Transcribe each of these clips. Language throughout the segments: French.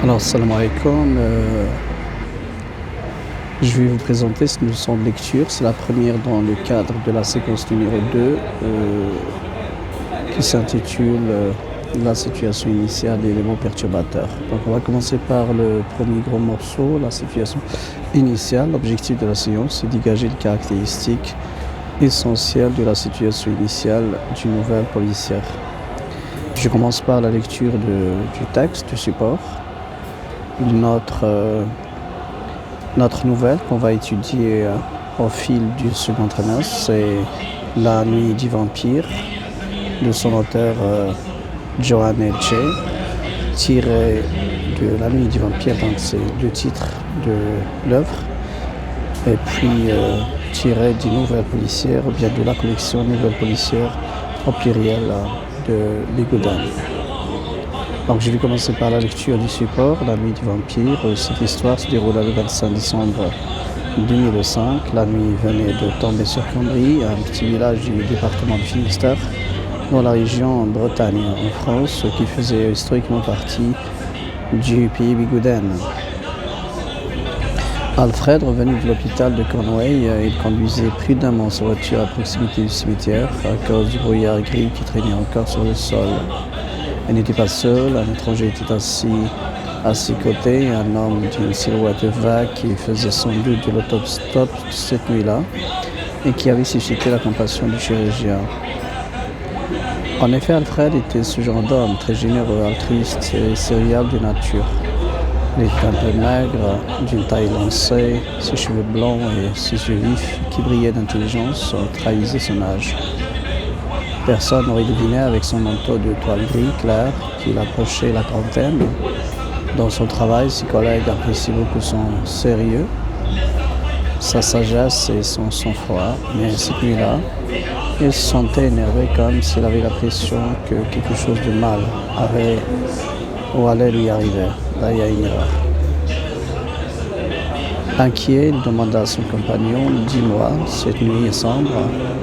Alors, salam alaikum. Je vais vous présenter cette leçon de lecture. C'est la première dans le cadre de la séquence numéro 2 qui s'intitule La situation initiale et les mots perturbateurs. Donc, on va commencer par le premier gros morceau, la situation initiale. L'objectif de la séance, c'est de dégager les caractéristiques essentielles de la situation initiale d'une nouvelle policière. Je commence par la lecture du texte, du support. Notre nouvelle qu'on va étudier au fil du second trimestre, c'est La nuit du vampire de son auteur Joan Elche, tiré de La nuit du vampire, donc c'est le titre de l'œuvre, et puis tiré des nouvelles policières, ou bien de la collection Nouvelles policières au pluriel de Bigouden. Donc je vais commencer par la lecture du support, La nuit du vampire. Cette histoire se déroule le 25 décembre 2005. La nuit venait de tomber sur Cambry, un petit village du département du Finistère, dans la région Bretagne, en France, qui faisait historiquement partie du pays Bigouden. Alfred, revenu de l'hôpital de Conway, il conduisait prudemment sa voiture à proximité du cimetière à cause du brouillard gris qui traînait encore sur le sol. Il n'était pas seul, un étranger était assis à ses côtés, un homme d'une silhouette vague qui faisait sans doute de l'autostop cette nuit-là et qui avait suscité la compassion du chirurgien. En effet, Alfred était ce genre d'homme, très généreux, altruiste et serviable de nature. Il était un peu maigre, d'une taille lancée, ses cheveux blancs et ses yeux vifs qui brillaient d'intelligence trahissaient son âge. Personne n'aurait deviné avec son manteau de toile gris clair qu'il approchait la trentaine. Dans son travail, ses collègues apprécient beaucoup son sérieux, sa sagesse et son sang-froid. Mais cette nuit-là, il se sentait énervé comme s'il avait l'impression que quelque chose de mal allait lui arriver. Là, il y a une erreur. Inquiet, il demanda à son compagnon « Dis-moi, cette nuit est sombre,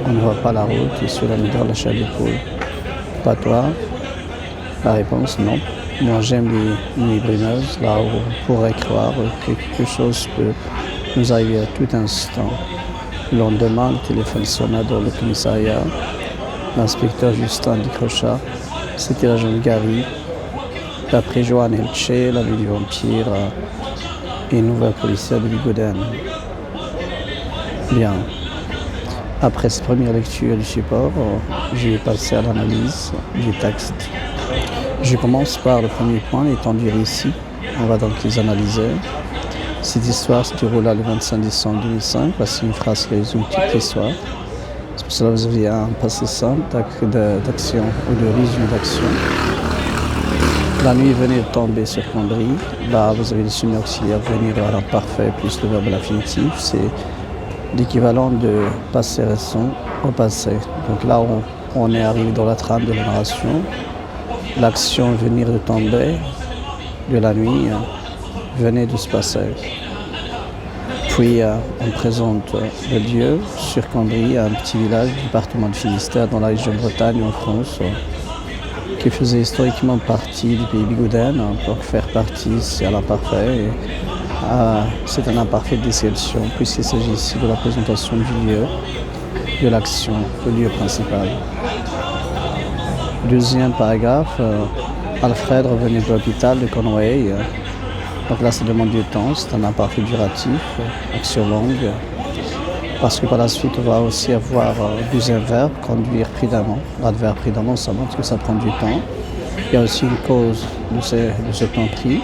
on ne voit pas la route et cela me donne la chair de poule. Pas toi ?» La réponse « Non. Moi j'aime les nuits brumeuses, là où on pourrait croire que quelque chose peut nous arriver à tout instant. » Le lendemain, le téléphone sonna dans le commissariat. L'inspecteur Justin décrocha. C'était l'agent Gary. D'après Joan Elche, La nuit du vampire et nouvelle policière de Bigouden. Bien. Après cette première lecture du support, je vais passer à l'analyse du texte. Je commence par le premier point, étant du récit. On va donc les analyser. Cette histoire se déroula le 25 décembre 2005. Voici une phrase qui résume toute l'histoire. C'est pour cela que vous avez un passé simple d'action ou de résumé d'action. La nuit venait de tomber sur Cambry. Là, vous avez le sujet auxiliaire venir à l'imparfait plus le verbe à l'infinitif. C'est l'équivalent de passé récent au passé. Donc là, on est arrivé dans la trame de la narration. L'action venir de tomber de la nuit venait de se passer. Puis, on présente le lieu sur Cambry, un petit village du département de Finistère dans la région Bretagne en France, qui faisait historiquement partie du pays Bigouden. Donc faire partie, c'est à l'imparfait. C'est un imparfait de description, puisqu'il s'agit ici de la présentation du lieu, de l'action, le lieu principal. Deuxième paragraphe, Alfred revenait de l'hôpital de Conway. Donc là, ça demande du temps, c'est un imparfait duratif, action longue. Parce que par la suite, on va aussi avoir le deuxième verbe, conduire prudemment. L'adverbe prudemment, ça montre que ça prend du temps. Il y a aussi une cause de ce temps pris.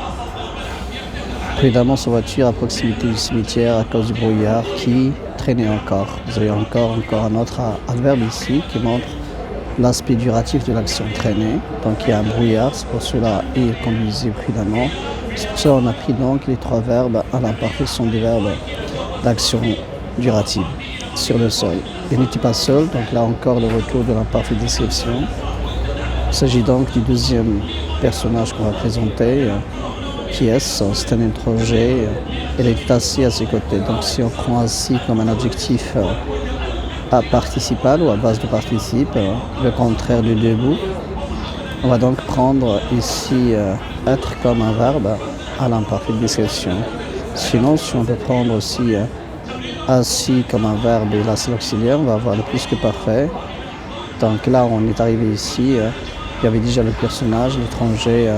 Prudemment, sa voiture à proximité du cimetière à cause du brouillard qui traînait encore. Vous avez encore un autre adverbe ici qui montre l'aspect duratif de l'action traîner. Donc il y a un brouillard, c'est pour cela il conduisait prudemment. C'est pour cela qu'on a pris donc les trois verbes à l'imparfait sont des verbes d'action durative sur le sol. Il n'était pas seul, donc là encore le retour de l'imparfaite description. Il s'agit donc du deuxième personnage qu'on va présenter. Qui est-ce? C'est un étranger. Il est assis à ses côtés. Donc si on prend assis comme un adjectif à participe ou à base de participe, le contraire de debout, on va donc prendre ici être comme un verbe à l'imparfaite description. Sinon, si on veut prendre aussi assis comme un verbe et là c'est l'auxiliaire, on va avoir le plus que parfait. Donc là, on est arrivé ici, il y avait déjà le personnage, l'étranger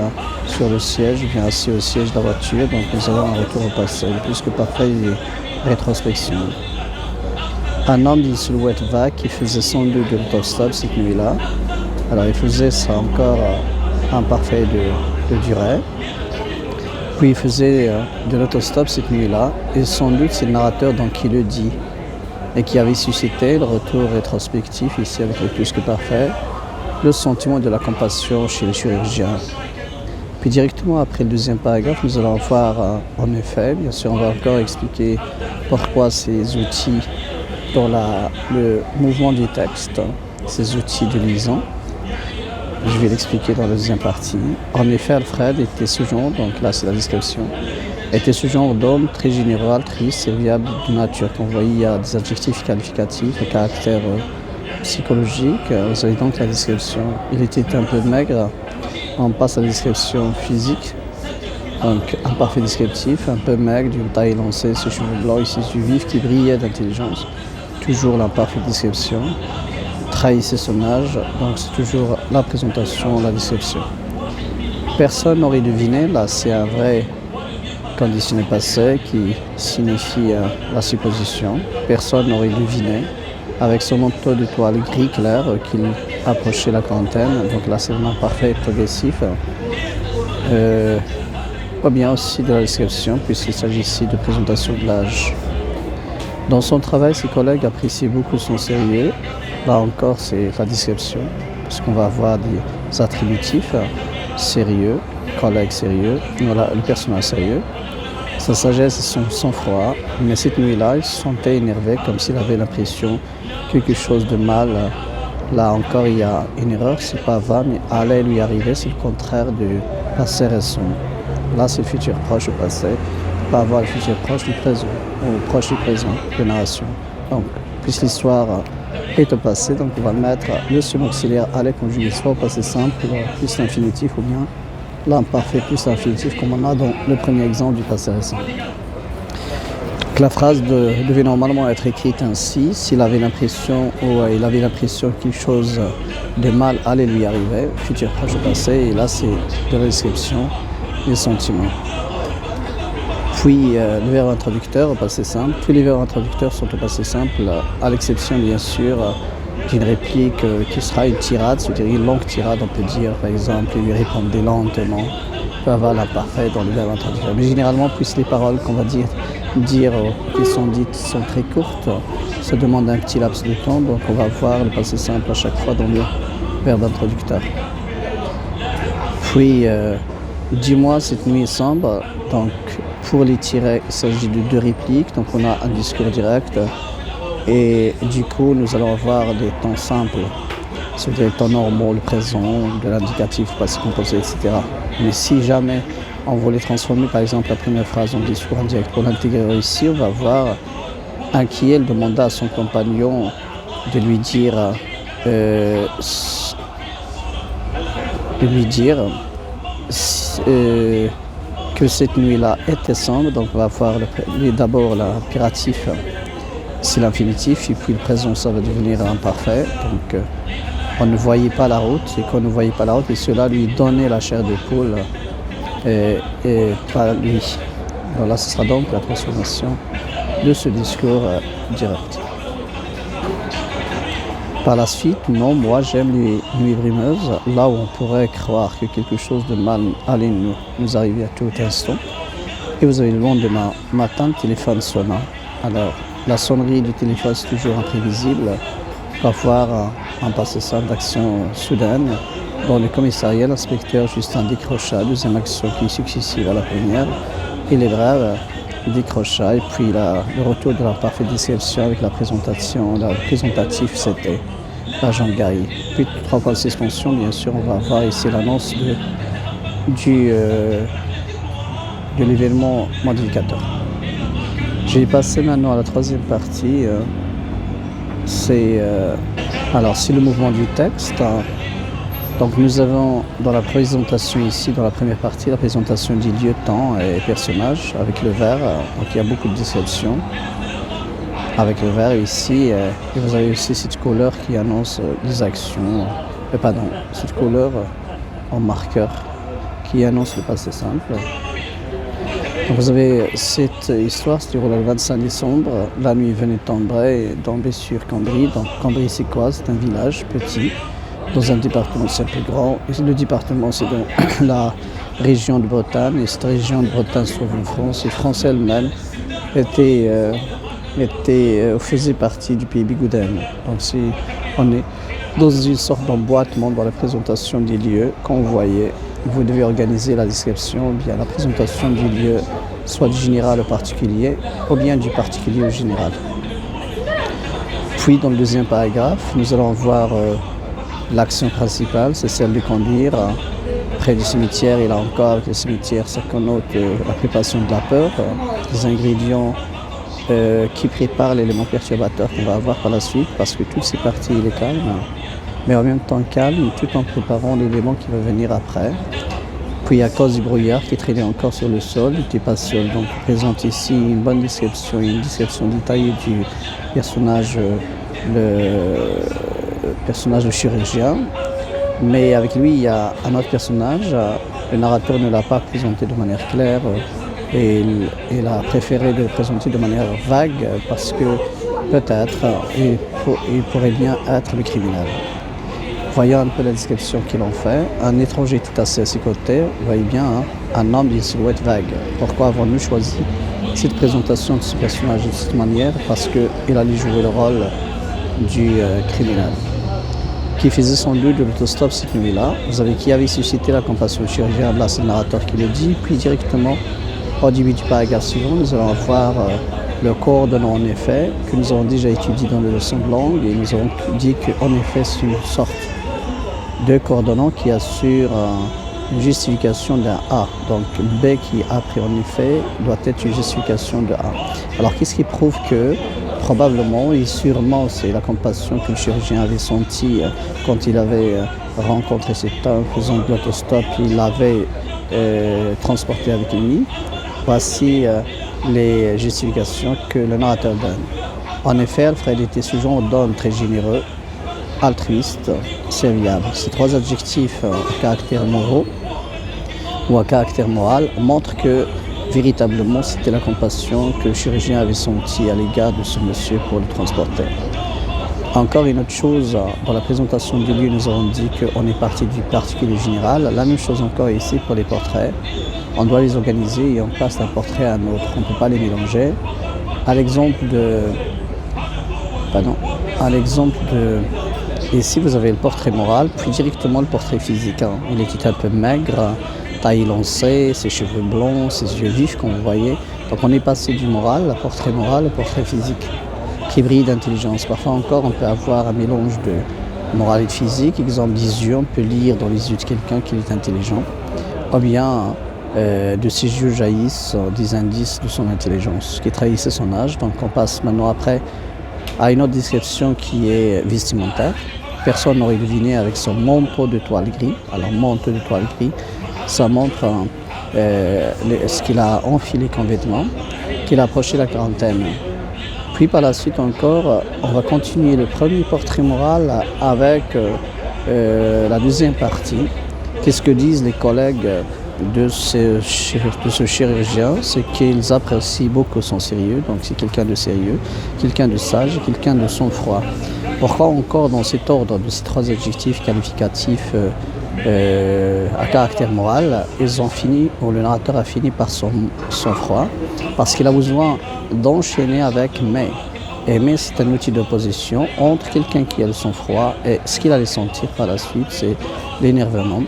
sur le siège, bien assis au siège de la voiture, donc nous avons un retour au passé. Le plus que parfait, il est rétrospection. Un homme d'une silhouette vague qui faisait sans doute de l'autostop cette nuit-là. Alors il faisait ça encore imparfait de durée. Puis il faisait de l'autostop cette nuit-là, et sans doute c'est le narrateur donc qui le dit, et qui avait suscité le retour rétrospectif ici avec le plus que parfait, le sentiment de la compassion chez les chirurgiens. Puis directement après le deuxième paragraphe, nous allons voir en effet, bien sûr on va encore expliquer pourquoi ces outils dans le mouvement du texte, ces outils de liaison. Je vais l'expliquer dans la deuxième partie. En effet, Alfred était ce genre, donc là c'est la description, était ce genre d'homme très général, très serviable de nature. Vous voyez, il y a des adjectifs qualificatifs, de caractère psychologique. Vous avez donc la description. Il était un peu maigre. On passe à la description physique. Donc, imparfait descriptif, un peu maigre, d'une taille élancée, ses cheveux blancs, ici du vif, qui brillait d'intelligence. Toujours l'imparfaite description. Trahissait son âge, donc c'est toujours la présentation, la description. Personne n'aurait deviné, là c'est un vrai conditionné passé qui signifie la supposition. Personne n'aurait deviné, avec son manteau de toile gris clair, qu'il approchait la quarantaine, donc là c'est vraiment parfait et progressif. Pas bien aussi de la description, puisqu'il s'agit ici de présentation de l'âge. Dans son travail, ses collègues appréciaient beaucoup son sérieux. Là encore, c'est la description, parce qu'on va avoir des attributifs sérieux, collègue sérieux, voilà, le personnage sérieux, sa sagesse et son sang-froid. Mais cette nuit-là, il se sentait énervé, comme s'il avait l'impression que quelque chose de mal. Là encore, il y a une erreur, c'est pas va, mais allait lui arriver, c'est le contraire du passé récent. Là, c'est le futur proche au passé, pas avoir le futur proche du présent, ou proche du présent, de narration. Donc, puisque l'histoire est au passé, donc on va mettre le subjonctif auxiliaire allait conjuguer soit au passé simple, plus l'infinitif, ou bien l'imparfait plus l'infinitif, comme on a dans le premier exemple du passé récent. Donc, la phrase devait normalement être écrite ainsi, s'il avait l'impression, ou il avait l'impression que quelque chose de mal allait lui arriver, futur proche au passé, et là c'est de la description des sentiments. Puis le verbe introducteur au passé simple. Tous les verbes introducteurs sont au passé simple, à l'exception bien sûr d'une réplique qui sera une tirade, c'est-à-dire une longue tirade, on peut dire par exemple, il lui répondait lentement, on peut avoir l'imparfait dans le verbe introducteur. Mais généralement, puisque les paroles qu'on va dire qui sont dites sont très courtes, ça demande un petit laps de temps, donc on va voir le passé simple à chaque fois dans le verbe introducteur. Puis, dis-moi cette nuit sombre, donc pour les tirets, il s'agit de deux répliques, donc on a un discours direct et du coup nous allons avoir des temps simples, c'est-à-dire le temps normaux, le présent, de l'indicatif, passé composé, etc. Mais si jamais on voulait transformer par exemple la première phrase en discours indirect pour l'intégrer ici, on va voir Inquiet demanda à son compagnon de lui dire que cette nuit-là était sombre, donc on va voir d'abord l'impératif, c'est l'infinitif, et puis le présent, ça va devenir imparfait. Donc on ne voyait pas la route, et qu'on ne voyait pas la route, et cela lui donnait la chair de poule, et pas lui. Voilà, ce sera donc la transformation de ce discours direct. Par la suite, non, moi j'aime les nuits brumeuses, là où on pourrait croire que quelque chose de mal allait nous arriver à tout instant. Et vous avez le lendemain matin, le téléphone sonna. Alors, la sonnerie du téléphone c'est toujours imprévisible. On va voir un passé simple d'action soudaine. Dans le commissariat, l'inspecteur Justin décrocha, deuxième action qui est successive à la première. Il est brave, décrocha, et puis le retour de la parfaite description avec la présentation, le présentatif c'était l'agent Gary. Puis 3 fois de suspension, bien sûr, on va voir ici l'annonce de l'événement modificateur. Je vais passer maintenant à la troisième partie. Alors, c'est le mouvement du texte. Donc nous avons dans la présentation ici, dans la première partie, la présentation des lieux, temps et personnages avec le vert. Donc il y a beaucoup de descriptions avec le vert ici. Et vous avez aussi cette couleur qui annonce les actions. Cette couleur en marqueur qui annonce le passé simple. Donc vous avez cette histoire, c'est le 25 décembre. La nuit venait tomber sur Cambry. Donc Cambry c'est quoi? C'est un village petit. Dans un département, c'est un peu grand. Et le département, c'est dans la région de Bretagne. Et cette région de Bretagne se trouve en France. Et France elle-même faisait partie du pays Bigouden. Donc on est dans une sorte d'emboîtement dans la présentation des lieux. Quand vous voyez, vous devez organiser la description, ou bien la présentation du lieu, soit du général au particulier, ou bien du particulier au général. Puis dans le deuxième paragraphe, nous allons voir l'action principale, c'est celle de conduire près du cimetière. Et là encore, avec le cimetière, ça connote la préparation de la peur, des ingrédients qui préparent l'élément perturbateur qu'on va avoir par la suite, parce que toutes ces parties, il est calme, mais en même temps calme, tout en préparant l'élément qui va venir après. Puis à cause du brouillard qui traînait encore sur le sol, il n'était pas seul. Donc on présente ici une bonne description, une description détaillée du personnage, le chirurgien, mais avec lui il y a un autre personnage. Le narrateur ne l'a pas présenté de manière claire et il a préféré de le présenter de manière vague parce que peut-être il pourrait bien être le criminel. Voyons un peu la description qu'il en fait. Un étranger tout assis à ses côtés, vous voyez bien, un homme d'une silhouette vague. Pourquoi avons-nous choisi cette présentation de ce personnage de cette manière? Parce qu'il allait jouer le rôle du criminel, qui faisait sans doute de l'autostop cette nuit-là. Vous avez qui avait suscité la compassion du chirurgien, là c'est le narrateur qui le dit. Puis directement, au début du paragraphe suivant, nous allons voir le coordonnant en effet, que nous avons déjà étudié dans les leçons de langue, et nous avons dit qu'en effet c'est une sorte de coordonnant qui assure une justification d'un A. Donc B qui après en effet doit être une justification de A. Alors qu'est-ce qui prouve que probablement et sûrement c'est la compassion que le chirurgien avait sentie quand il avait rencontré cet homme faisant de l'autostop, il l'avait transporté avec lui. Voici les justifications que le narrateur donne. En effet, Alfred était ce genre d'homme très généreux, altruiste, serviable. Ces trois adjectifs à caractère moraux ou à caractère moral montrent que véritablement c'était la compassion que le chirurgien avait sentie à l'égard de ce monsieur pour le transporter. Encore une autre chose, dans la présentation du lieu, nous avons dit qu'on est parti du particulier général. La même chose encore ici pour les portraits. On doit les organiser et on passe d'un portrait à un autre. On ne peut pas les mélanger. Ici, vous avez le portrait moral, puis directement le portrait physique. Il était un peu maigre, taille lancée, ses cheveux blonds, ses yeux vifs, comme vous voyez. Donc on est passé du moral, le portrait moral, au portrait physique, qui brille d'intelligence. Parfois encore, on peut avoir un mélange de moral et de physique. Exemple des yeux, on peut lire dans les yeux de quelqu'un qu'il est intelligent. Ou bien de ses yeux jaillissent des indices de son intelligence, qui trahissait son âge. Donc on passe maintenant après à une autre description qui est vestimentaire. Personne n'aurait deviné avec son manteau de toile gris. Alors manteau de toile gris, ça montre ce qu'il a enfilé comme vêtement, qu'il a approché la quarantaine. Puis par la suite encore, on va continuer le premier portrait moral avec la deuxième partie. Qu'est-ce que disent les collègues de ce chirurgien? C'est qu'ils apprécient beaucoup son sérieux, donc c'est quelqu'un de sérieux, quelqu'un de sage, quelqu'un de sang-froid. Pourquoi encore dans cet ordre de ces trois adjectifs qualificatifs à caractère moral, le narrateur a fini par son sang-froid, parce qu'il a besoin d'enchaîner avec mais. Et mais c'est un outil d'opposition entre quelqu'un qui a le sang-froid et ce qu'il allait sentir par la suite, c'est l'énervement.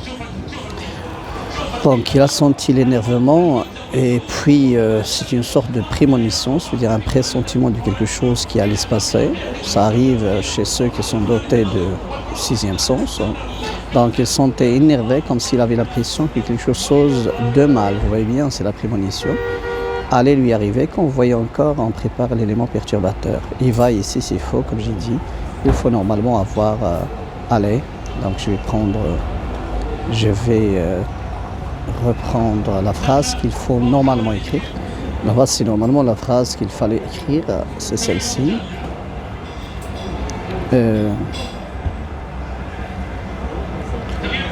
Donc il a senti l'énervement et puis c'est une sorte de prémonition, c'est-à-dire un pressentiment de quelque chose qui allait se passer. Ça arrive chez ceux qui sont dotés de sixième sens. Donc il se sentait énervé comme s'il avait l'impression que quelque chose de mal, vous voyez bien, c'est la prémonition, allait lui arriver. Quand vous voyez encore, on prépare l'élément perturbateur. Il va ici, c'est faux, comme j'ai dit. Il faut normalement avoir aller. Donc je vais prendre je vais reprendre la phrase qu'il faut normalement écrire. Donc voici normalement la phrase qu'il fallait écrire, c'est celle-ci.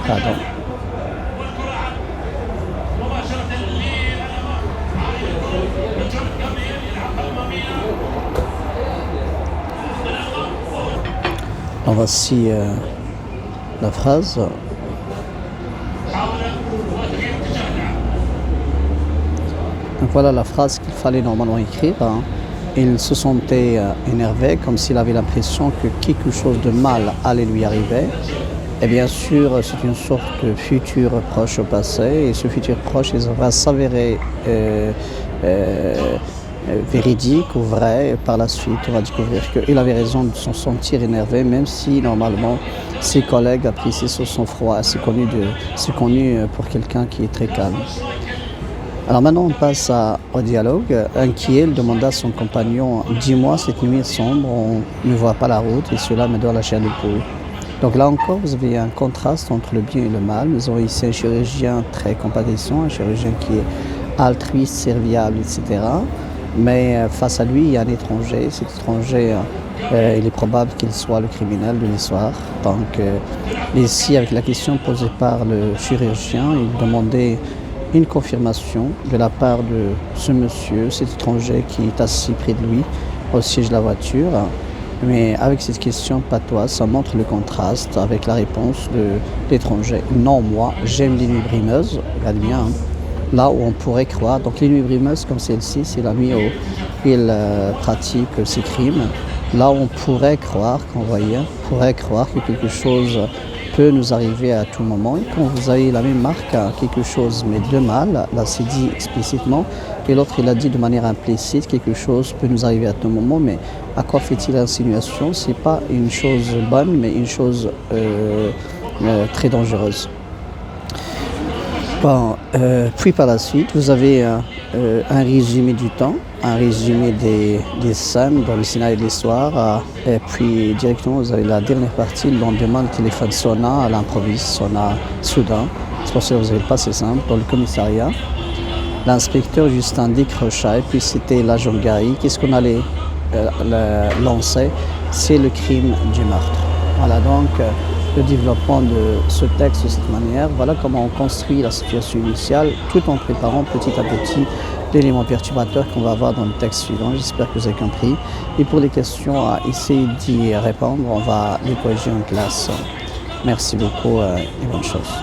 Pardon. Donc voici la phrase. Donc voilà la phrase qu'il fallait normalement écrire. Il se sentait énervé, comme s'il avait l'impression que quelque chose de mal allait lui arriver. Et bien sûr, c'est une sorte de futur proche au passé, et ce futur proche il va s'avérer véridique ou vrai. Et par la suite, on va découvrir qu'il avait raison de se sentir énervé, même si normalement ses collègues apprécient son froid. C'est connu pour quelqu'un qui est très calme. Alors maintenant, on passe au dialogue. Inquiet, il demanda à son compagnon « Dis-moi, cette nuit est sombre, on ne voit pas la route et cela me donne la chair de poule. » Donc là encore, vous avez un contraste entre le bien et le mal. Nous avons ici un chirurgien très compatissant, un chirurgien qui est altruiste, serviable, etc. Mais face à lui, il y a un étranger. Cet étranger, il est probable qu'il soit le criminel de l'histoire. Donc ici, avec la question posée par le chirurgien, il demandait une confirmation de la part de ce monsieur, cet étranger qui est assis près de lui au siège de la voiture. Mais avec cette question patoise, ça montre le contraste avec la réponse de l'étranger. Non, moi, j'aime les nuits brimeuses. Regarde bien, hein. Là où on pourrait croire. Donc les nuits brimeuses comme celle-ci, c'est la nuit où il pratique ses crimes. Là où on pourrait croire, que quelque chose peut nous arriver à tout moment. Et quand vous avez la même marque à quelque chose, mais de mal, là c'est dit explicitement, et l'autre il a dit de manière implicite, quelque chose peut nous arriver à tout moment, mais à quoi fait-il insinuation? C'est pas une chose bonne, mais une chose très dangereuse. Bon, puis par la suite, vous avez un résumé du temps, un résumé des scènes dans le scénario de l'histoire, et puis directement vous avez la dernière partie, le lendemain le téléphone sonna à l'improviste, sonna soudain, c'est pour ça que vous n'avez pas, c'est simple, dans le commissariat. L'inspecteur Justin décrocha et puis c'était l'agent Gary. Qu'est-ce qu'on allait lancer? C'est le crime du meurtre. Voilà donc le développement de ce texte de cette manière. Voilà comment on construit la situation initiale tout en préparant petit à petit l'élément perturbateur qu'on va avoir dans le texte suivant. J'espère que vous avez compris. Et pour les questions, à essayer d'y répondre, on va les corriger en classe. Merci beaucoup et bonne chance.